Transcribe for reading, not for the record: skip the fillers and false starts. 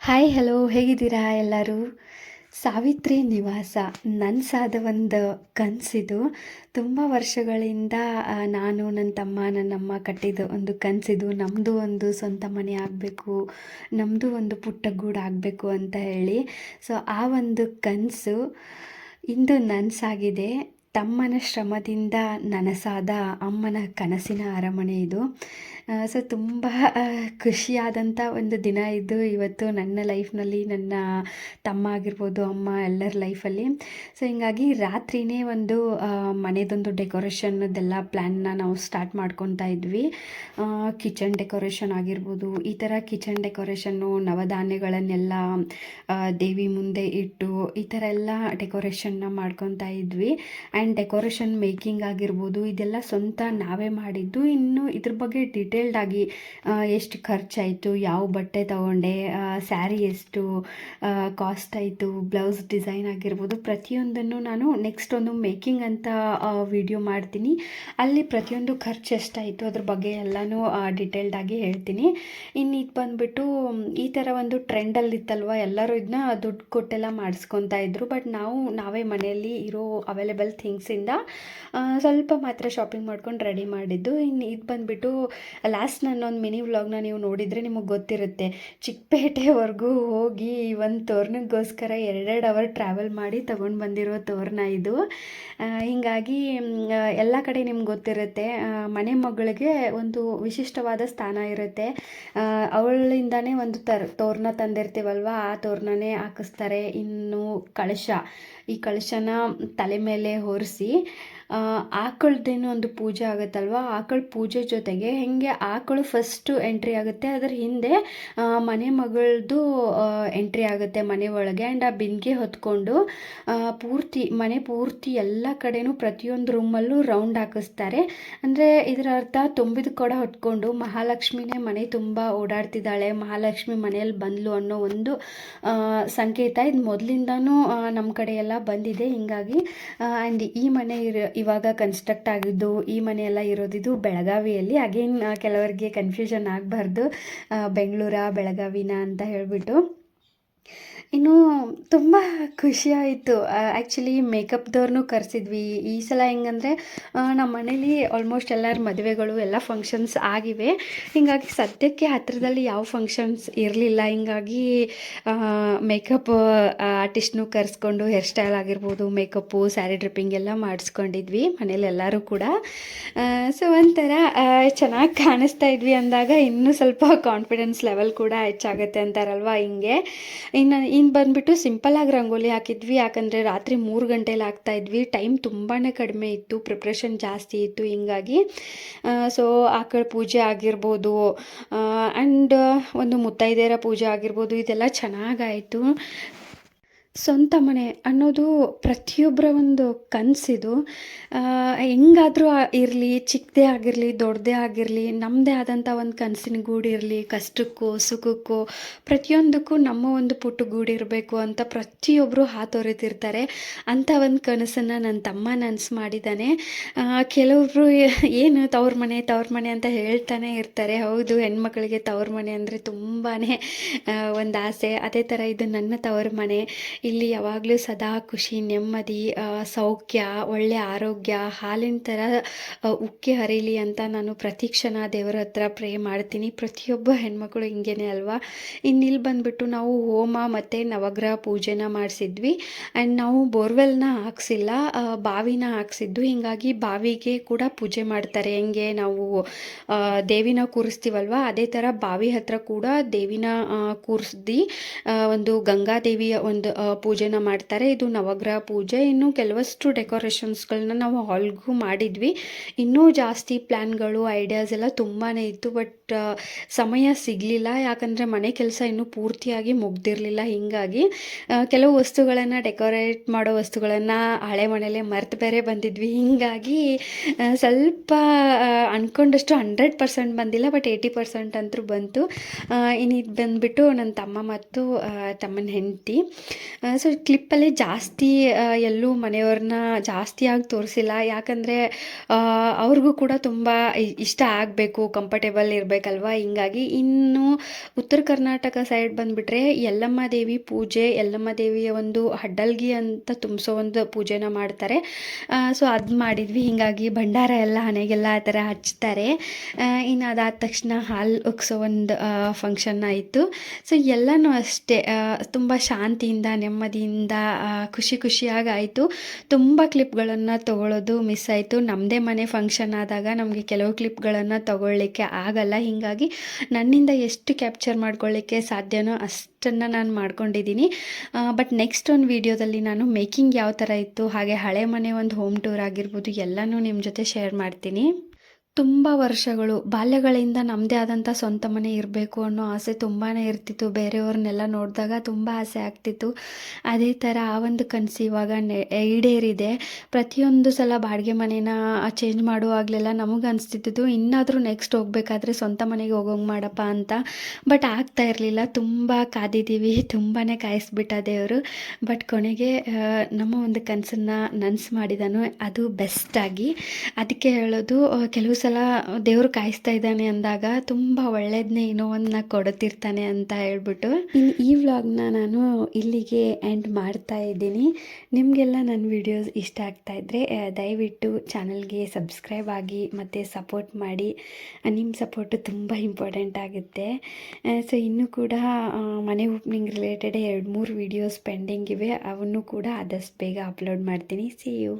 Hi hello ಹೇಗಿದ್ದೀರಾ ಎಲ್ಲರೂ. ಸಾವಿತ್ರಿ ನಿವಾಸ ನನಸಾದ ಒಂದು ಕನಸಿದು. ತುಂಬ ವರ್ಷಗಳಿಂದ ನಾನು ನನ್ನ ತಮ್ಮ ನನ್ನಮ್ಮ ಕಟ್ಟಿದ ಒಂದು ಕನಸಿದು. ನಮ್ಮದು ಒಂದು ಸ್ವಂತ ಮನೆ ಆಗಬೇಕು, ನಮ್ಮದು ಒಂದು ಪುಟ್ಟ ಗೂಡು ಆಗಬೇಕು ಅಂತ ಹೇಳಿ. ಸೊ ಆ ಒಂದು ಕನಸು ಇಂದು ನನಸಾಗಿದೆ. ತಮ್ಮನ ಶ್ರಮದಿಂದ ನನಸಾದ ಅಮ್ಮನ ಕನಸಿನ ಅರಮನೆ ಇದು. ಸೊ ತುಂಬ ಖುಷಿಯಾದಂಥ ಒಂದು ದಿನ ಇದು ಇವತ್ತು ನನ್ನ ಲೈಫ್ನಲ್ಲಿ, ನನ್ನ ತಮ್ಮ ಆಗಿರ್ಬೋದು, ಅಮ್ಮ ಎಲ್ಲರ ಲೈಫಲ್ಲಿ. ಸೊ ಹಿಂಗಾಗಿ ರಾತ್ರಿಯೇ ಒಂದು ಮನೆದೊಂದು ಡೆಕೋರೇಷನ್ದೆಲ್ಲ ಪ್ಲ್ಯಾನ್ನ ನಾವು ಸ್ಟಾರ್ಟ್ ಮಾಡ್ಕೊತಾ ಇದ್ವಿ. ಕಿಚನ್ ಡೆಕೋರೇಷನ್ ಆಗಿರ್ಬೋದು, ಈ ಥರ ಕಿಚನ್ ಡೆಕೋರೇಷನ್ನು, ನವಧಾನ್ಯಗಳನ್ನೆಲ್ಲ ದೇವಿ ಮುಂದೆ ಇಟ್ಟು ಈ ಥರ ಎಲ್ಲ ಡೆಕೋರೇಷನ್ನ ಮಾಡ್ಕೊತಾ ಇದ್ವಿ. ಆ್ಯಂಡ್ ಡೆಕೋರೇಷನ್ ಮೇಕಿಂಗ್ ಆಗಿರ್ಬೋದು, ಇದೆಲ್ಲ ಸ್ವಂತ ನಾವೇ ಮಾಡಿದ್ದು. ಇನ್ನು ಇದ್ರ ಬಗ್ಗೆ ಡಿಟೇಲ್ಡಾಗಿ ಎಷ್ಟು ಖರ್ಚಾಯಿತು, ಯಾವ ಬಟ್ಟೆ ತೊಗೊಂಡೆ, ಸ್ಯಾರಿ ಎಷ್ಟು ಕಾಸ್ಟ್ ಆಯಿತು, ಬ್ಲೌಸ್ ಡಿಸೈನ್ ಆಗಿರ್ಬೋದು, ಪ್ರತಿಯೊಂದನ್ನು ನಾನು ನೆಕ್ಸ್ಟ್ ಒಂದು ಮೇಕಿಂಗ್ ಅಂತ ವಿಡಿಯೋ ಮಾಡ್ತೀನಿ. ಅಲ್ಲಿ ಪ್ರತಿಯೊಂದು ಖರ್ಚು ಎಷ್ಟಾಯಿತು ಅದ್ರ ಬಗ್ಗೆ ಎಲ್ಲನೂ ಡಿಟೇಲ್ಡಾಗಿ ಹೇಳ್ತೀನಿ. ಇನ್ನು ಇದು ಬಂದುಬಿಟ್ಟು ಈ ಥರ ಒಂದು ಟ್ರೆಂಡಲ್ಲಿತ್ತಲ್ವ, ಎಲ್ಲರೂ ಇದನ್ನ ದುಡ್ಡು ಕೊಟ್ಟೆಲ್ಲ ಮಾಡಿಸ್ಕೊತಾ ಇದ್ರು. ಬಟ್ ನಾವೇ ಮನೆಯಲ್ಲಿ ಇರೋ ಅವೈಲೇಬಲ್ ಥಿಂಗ್ಸಿಂದ ಸ್ವಲ್ಪ ಮಾತ್ರ ಶಾಪಿಂಗ್ ಮಾಡ್ಕೊಂಡು ರೆಡಿ ಮಾಡಿದ್ದು. ಇನ್ನು ಇದು ಬಂದುಬಿಟ್ಟು ಲಾಸ್ಟ್ ನನ್ನೊಂದು ಮಿನಿ ವ್ಲಾಗ್ನ ನೀವು ನೋಡಿದರೆ ನಿಮಗೆ ಗೊತ್ತಿರುತ್ತೆ. ಚಿಕ್ಕಪೇಟೆವರೆಗೂ ಹೋಗಿ ಒಂದು ತೋರಣಕ್ಕೋಸ್ಕರ 2 ಅವರ್ ಟ್ರಾವೆಲ್ ಮಾಡಿ ತೊಗೊಂಡು ಬಂದಿರೋ ತೋರಣ ಇದು. ಹೀಗಾಗಿ ಎಲ್ಲ ಕಡೆ ನಿಮ್ಗೆ ಗೊತ್ತಿರುತ್ತೆ, ಮನೆ ಮಗಳಿಗೆ ಒಂದು ವಿಶಿಷ್ಟವಾದ ಸ್ಥಾನ ಇರುತ್ತೆ. ಅವಳಿಂದನೇ ಒಂದು ತೋರಣ ತಂದಿರ್ತೀವಲ್ವ, ಆ ತೋರಣನೇ ಹಾಕಿಸ್ತಾರೆ. ಇನ್ನು ಈ ಕಳಶನ ತಲೆ ಮೇಲೆ ಹೊರಿಸಿ ಆಕಳದ್ದೇನೋ ಒಂದು ಪೂಜೆ ಆಗುತ್ತಲ್ವ, ಆಕಳ ಪೂಜೆ ಜೊತೆಗೆ ಹೆಂಗೆ ಆಕಳು ಫಸ್ಟು ಎಂಟ್ರಿ ಆಗುತ್ತೆ, ಅದರ ಹಿಂದೆ ಮನೆ ಮಗಳದು ಎಂಟ್ರಿ ಆಗುತ್ತೆ ಮನೆ ಒಳಗೆ. ಆ್ಯಂಡ್ ಆ ಬಿಂದಿಗೆ ಹೊತ್ಕೊಂಡು ಮನೆ ಪೂರ್ತಿ ಎಲ್ಲ ಕಡೆನೂ ಪ್ರತಿಯೊಂದು ರೂಮಲ್ಲೂ ರೌಂಡ್ ಹಾಕಿಸ್ತಾರೆ. ಅಂದರೆ ಇದರ ಅರ್ಥ ತುಂಬಿದ ಕೊಡ ಹೊತ್ಕೊಂಡು ಮಹಾಲಕ್ಷ್ಮಿನೇ ಮನೆ ತುಂಬ ಓಡಾಡ್ತಿದ್ದಾಳೆ, ಮಹಾಲಕ್ಷ್ಮಿ ಮನೆಯಲ್ಲಿ ಬಂದ್ಲು ಅನ್ನೋ ಒಂದು ಸಂಕೇತ. ಇದು ಮೊದಲಿಂದನೂ ನಮ್ಮ ಕಡೆ ಎಲ್ಲ ಬಂದಿದೆ. ಹೀಗಾಗಿ ಆ್ಯಂಡ್ ಈ ಮನೆ ಇವಾಗ ಕನ್ಸ್ಟ್ರಕ್ಟ್ ಆಗಿದ್ದು, ಈ ಮನೆಯೆಲ್ಲ ಇರೋದಿದು ಬೆಳಗಾವಿಯಲ್ಲಿ. ಅಗೇನ್ ಕೆಲವರಿಗೆ ಕನ್ಫ್ಯೂಷನ್ ಆಗಬಾರ್ದು, ಬೆಳಗಾವಿನ ಅಂತ ಹೇಳಿಬಿಟ್ಟು. ಇನ್ನು ತುಂಬ ಖುಷಿಯಾಯಿತು. ಆ್ಯಕ್ಚುಲಿ ಮೇಕಪ್ದವ್ರನ್ನೂ ಕರೆಸಿದ್ವಿ ಈ ಸಲ. ಹೆಂಗಂದರೆ ನಮ್ಮ ಮನೇಲಿ ಆಲ್ಮೋಸ್ಟ್ ಎಲ್ಲರ ಮದುವೆಗಳು ಎಲ್ಲ ಫಂಕ್ಷನ್ಸ್ ಆಗಿವೆ. ಹೀಗಾಗಿ ಸದ್ಯಕ್ಕೆ ಹತ್ತಿರದಲ್ಲಿ ಯಾವ ಫಂಕ್ಷನ್ಸ್ ಇರಲಿಲ್ಲ. ಹೀಗಾಗಿ ಮೇಕಪ್ ಆರ್ಟಿಸ್ಟ್ನೂ ಕರೆಸ್ಕೊಂಡು ಹೇರ್ ಸ್ಟೈಲ್ ಆಗಿರ್ಬೋದು, ಮೇಕಪ್ಪು, ಸ್ಯಾರಿ ಡ್ರಿಪ್ಪಿಂಗ್ ಎಲ್ಲ ಮಾಡಿಸ್ಕೊಂಡಿದ್ವಿ ಮನೇಲಿ ಎಲ್ಲರೂ ಕೂಡ. ಸೊ ಒಂಥರ ಚೆನ್ನಾಗಿ ಕಾಣಿಸ್ತಾ ಇದ್ವಿ ಅಂದಾಗ ಇನ್ನೂ ಸ್ವಲ್ಪ ಕಾನ್ಫಿಡೆನ್ಸ್ ಲೆವೆಲ್ ಕೂಡ ಹೆಚ್ಚಾಗುತ್ತೆ ಅಂತಾರಲ್ವ, ಹಿಂಗೆ. ಇನ್ನು ಬಂದುಬಿಟ್ಟು ಸಿಂಪಲ್ಲಾಗಿ ರಂಗೋಲಿ ಹಾಕಿದ್ವಿ. ಯಾಕಂದರೆ ರಾತ್ರಿ 3 ಗಂಟೆಲಿ ಹಾಕ್ತಾಯಿದ್ವಿ. ಟೈಮ್ ತುಂಬಾ ಕಡಿಮೆ ಇತ್ತು, ಪ್ರಿಪ್ರೇಷನ್ ಜಾಸ್ತಿ ಇತ್ತು. ಹಿಂಗಾಗಿ ಸೊ ಆಕಳ ಪೂಜೆ ಆಗಿರ್ಬೋದು, ಆ್ಯಂಡ್ ಒಂದು ಮುತ್ತೈದೆಯರ ಪೂಜೆ ಆಗಿರ್ಬೋದು, ಇದೆಲ್ಲ ಚೆನ್ನಾಗಾಯಿತು. ಸ್ವಂತ ಮನೆ ಅನ್ನೋದು ಪ್ರತಿಯೊಬ್ಬರ ಒಂದು ಕನಸಿದು. ಹೆಂಗಾದರೂ ಇರಲಿ, ಚಿಕ್ಕದೇ ಆಗಿರಲಿ, ದೊಡ್ಡದೇ ಆಗಿರಲಿ, ನಮ್ಮದೇ ಆದಂಥ ಒಂದು ಕನಸಿನ ಗೂಡು ಇರಲಿ. ಕಷ್ಟಕ್ಕೋ ಸುಖಕ್ಕೋ ಪ್ರತಿಯೊಂದಕ್ಕೂ ನಮ್ಮ ಒಂದು ಪುಟ್ಟ ಗೂಡು ಇರಬೇಕು ಅಂತ ಪ್ರತಿಯೊಬ್ಬರು ಹಾತೊರಿತಿರ್ತಾರೆ. ಅಂಥ ಒಂದು ಕನಸನ್ನು ನನ್ನ ತಮ್ಮ ನನಸು ಮಾಡಿದ್ದಾನೆ. ಕೆಲವೊಬ್ಬರು ಏನು ತವ್ರ ಮನೆ ಅಂತ ಹೇಳ್ತಾನೆ ಇರ್ತಾರೆ. ಹೌದು, ಹೆಣ್ಮಕ್ಳಿಗೆ ತವ್ರ ಮನೆ ಅಂದರೆ ತುಂಬಾ ಒಂದು ಆಸೆ. ಅದೇ ಥರ ಇದು ನನ್ನ ತವ್ರ ಮನೆ. ಇಲ್ಲಿ ಯಾವಾಗಲೂ ಸದಾ ಖುಷಿ, ನೆಮ್ಮದಿ, ಸೌಖ್ಯ, ಒಳ್ಳೆಯ ಆರೋಗ್ಯ, ಹಾಲಿನ ಥರ ಉಕ್ಕಿ ಹರಿಲಿ ಅಂತ ನಾನು ಪ್ರತಿ ಕ್ಷಣ ದೇವರ ಹತ್ರ ಪ್ರೇ ಮಾಡ್ತೀನಿ. ಪ್ರತಿಯೊಬ್ಬ ಹೆಣ್ಮಕ್ಳು ಹಿಂಗೇನೆ ಅಲ್ವಾ. ಇಲ್ಲಿ ಬಂದುಬಿಟ್ಟು ನಾವು ಹೋಮ ಮತ್ತು ನವಗ್ರಹ ಪೂಜೆನ ಮಾಡಿಸಿದ್ವಿ. ಆ್ಯಂಡ್ ನಾವು ಬೋರ್ವೆಲ್ನ ಹಾಕ್ಸಿಲ್ಲ, ಬಾವಿನ ಹಾಕ್ಸಿದ್ದು. ಹೀಗಾಗಿ ಬಾವಿಗೆ ಕೂಡ ಪೂಜೆ ಮಾಡ್ತಾರೆ. ಹೆಂಗೆ ನಾವು ದೇವಿನ ಕೂರಿಸ್ತೀವಲ್ವ, ಅದೇ ಥರ ಬಾವಿ ಹತ್ರ ಕೂಡ ದೇವಿನ ಕೂರಿಸ್ದು ಒಂದು ಗಂಗಾದೇವಿಯ ಒಂದು ಪೂಜೆನ ಮಾಡ್ತಾರೆ. ಇದು ನವಗ್ರಹ ಪೂಜೆ. ಇನ್ನು ಕೆಲವಷ್ಟು ಡೆಕೋರೇಷನ್ಸ್ಗಳನ್ನ ನಾವು ಹಾಲ್ಗೂ ಮಾಡಿದ್ವಿ. ಇನ್ನೂ ಜಾಸ್ತಿ ಪ್ಲ್ಯಾನ್ಗಳು, ಐಡಿಯಾಸ್ ಎಲ್ಲ ತುಂಬಾ ಇತ್ತು. ಬಟ್ ಸಮಯ ಸಿಗಲಿಲ್ಲ, ಯಾಕಂದರೆ ಮನೆ ಕೆಲಸ ಇನ್ನೂ ಪೂರ್ತಿಯಾಗಿ ಮುಗ್ದಿರಲಿಲ್ಲ. ಹೀಗಾಗಿ ಕೆಲವು ವಸ್ತುಗಳನ್ನು, ಡೆಕೋರೇಟ್ ಮಾಡೋ ವಸ್ತುಗಳನ್ನು ಹಳೆ ಮನೆಯಲ್ಲೇ ಮರ್ತು ಬೇರೆ ಬಂದಿದ್ವಿ. ಹೀಗಾಗಿ ಸ್ವಲ್ಪ ಅಂದ್ಕೊಂಡಷ್ಟು 100% ಬಂದಿಲ್ಲ, ಬಟ್ 80% ಅಂತೂ ಬಂತು. ಇನ್ನು ಇದು ಬಂದುಬಿಟ್ಟು ನನ್ನ ತಮ್ಮ ಮತ್ತು ತಮ್ಮನ ಹೆಂಡತಿ. ಸೊ ಕ್ಲಿಪ್ಪಲ್ಲಿ ಜಾಸ್ತಿ ಎಲ್ಲೂ ಮನೆಯವ್ರನ್ನ ಜಾಸ್ತಿಯಾಗಿ ತೋರಿಸಿಲ್ಲ. ಯಾಕಂದರೆ ಅವ್ರಿಗೂ ಕೂಡ ತುಂಬ ಇಷ್ಟ ಆಗಬೇಕು, ಕಂಫರ್ಟೇಬಲ್ ಇರಬೇಕಲ್ವ. ಹಿಂಗಾಗಿ ಇನ್ನು ಉತ್ತರ ಕರ್ನಾಟಕ ಸೈಡ್ ಬಂದುಬಿಟ್ರೆ ಯಲ್ಲಮ್ಮ ದೇವಿ ಪೂಜೆ, ಯಲ್ಲಮ್ಮ ದೇವಿಯ ಒಂದು ಹಡ್ಡಲ್ಗಿ ಅಂತ ತುಂಬಿಸೋ ಒಂದು ಪೂಜೆನ ಮಾಡ್ತಾರೆ. ಸೊ ಅದು ಮಾಡಿದ್ವಿ. ಹೀಗಾಗಿ ಭಂಡಾರ ಎಲ್ಲ ಹಣೆಗೆಲ್ಲ ಆ ಥರ ಹಚ್ತಾರೆ. ಇನ್ನು ಅದಾದ ತಕ್ಷಣ ಹಾಲು ಉಗ್ಸೋ ಒಂದು ಫಂಕ್ಷನ್ ಆಯಿತು. ಸೊ ಎಲ್ಲನೂ ಅಷ್ಟೇ ತುಂಬ ಶಾಂತಿಯಿಂದ ನೆಮ್ಮದಿಯಿಂದ ಖುಷಿ ಖುಷಿಯಾಗಿ ಆಯಿತು. ತುಂಬ ಕ್ಲಿಪ್ಗಳನ್ನು ತಗೊಳ್ಳೋದು ಮಿಸ್ ಆಯಿತು. ನಮ್ಮದೇ ಮನೆ ಫಂಕ್ಷನ್ ಆದಾಗ ನಮಗೆ ಕೆಲವು ಕ್ಲಿಪ್ಗಳನ್ನು ತಗೊಳ್ಳಿಕ್ಕೆ ಆಗಲ್ಲ. ಹೀಗಾಗಿ ನನ್ನಿಂದ ಎಷ್ಟು ಕ್ಯಾಪ್ಚರ್ ಮಾಡ್ಕೊಳ್ಳಿಕ್ಕೆ ಸಾಧ್ಯನೋ ಅಷ್ಟನ್ನು ನಾನು ಮಾಡ್ಕೊಂಡಿದ್ದೀನಿ. ಬಟ್ ನೆಕ್ಸ್ಟ್ ಒಂದು ವೀಡಿಯೋದಲ್ಲಿ ನಾನು ಮೇಕಿಂಗ್ ಯಾವ ಥರ ಇತ್ತು, ಹಾಗೆ ಹಳೆ ಮನೆ ಒಂದು ಹೋಮ್ ಟೂರ್ ಆಗಿರ್ಬೋದು ಎಲ್ಲನೂ ನಿಮ್ಮ ಜೊತೆ ಶೇರ್ ಮಾಡ್ತೀನಿ. ತುಂಬ ವರ್ಷಗಳು ಬಾಲ್ಯಗಳಿಂದ ನಮ್ಮದೇ ಆದಂಥ ಸ್ವಂತ ಮನೆ ಇರಬೇಕು ಅನ್ನೋ ಆಸೆ ತುಂಬಾ ಇರ್ತಿತ್ತು. ಬೇರೆಯವ್ರನ್ನೆಲ್ಲ ನೋಡಿದಾಗ ತುಂಬ ಆಸೆ ಆಗ್ತಿತ್ತು. ಅದೇ ಥರ ಆ ಒಂದು ಕನಸು ಇವಾಗ ಈಡೇರಿದೆ. ಪ್ರತಿಯೊಂದು ಸಲ ಬಾಡಿಗೆ ಮನೇನ ಚೇಂಜ್ ಮಾಡುವಾಗಲೆಲ್ಲ ನಮಗೆ ಅನಿಸ್ತಿದ್ದು ಇನ್ನಾದರೂ ನೆಕ್ಸ್ಟ್ ಹೋಗಬೇಕಾದ್ರೆ ಸ್ವಂತ ಮನೆಗೆ ಹೋಗೋಂಗೆ ಮಾಡಪ್ಪ ಅಂತ. ಬಟ್ ಆಗ್ತಾ ಇರಲಿಲ್ಲ. ತುಂಬ ಕಾದಿದ್ದೀವಿ, ತುಂಬಾ ಕಾಯಿಸ್ಬಿಟ್ಟ ದೇವರು. ಬಟ್ ಕೊನೆಗೆ ನಮ್ಮ ಒಂದು ಕನಸನ್ನು ನನಸು ಮಾಡಿದನು, ಅದು ಬೆಸ್ಟಾಗಿ. ಅದಕ್ಕೆ ಹೇಳೋದು, ಕೆಲವು ಸಲ ದೇವರು ಕಾಯಿಸ್ತಾ ಇದ್ದಾನೆ ಅಂದಾಗ ತುಂಬ ಒಳ್ಳೇದನ್ನೇ ಏನೋ ಒಂದು ಕೊಡುತ್ತಿರ್ತಾನೆ ಅಂತ ಹೇಳ್ಬಿಟ್ಟು ಇನ್ನು ಈ ವ್ಲಾಗ್ನ ನಾನು ಇಲ್ಲಿಗೆ ಎಂಡ್ ಮಾಡ್ತಾ ಇದ್ದೀನಿ. ನಿಮಗೆಲ್ಲ ನನ್ನ ವಿಡಿಯೋಸ್ ಇಷ್ಟ ಆಗ್ತಾ ಇದ್ದರೆ ದಯವಿಟ್ಟು ಚಾನಲ್ಗೆ ಸಬ್ಸ್ಕ್ರೈಬ್ ಆಗಿ ಮತ್ತು ಸಪೋರ್ಟ್ ಮಾಡಿ. ನಿಮ್ಮ ಸಪೋರ್ಟು ತುಂಬ ಇಂಪಾರ್ಟೆಂಟ್ ಆಗುತ್ತೆ. ಸೊ ಇನ್ನೂ ಕೂಡ ಮನೆ ಓಪನಿಂಗ್ ರಿಲೇಟೆಡ್ 2-3 ವೀಡಿಯೋಸ್ ಪೆಂಡಿಂಗ್ ಇವೆ. ಅವನ್ನು ಕೂಡ ಆದಷ್ಟು ಬೇಗ ಅಪ್ಲೋಡ್ ಮಾಡ್ತೀನಿ. See you.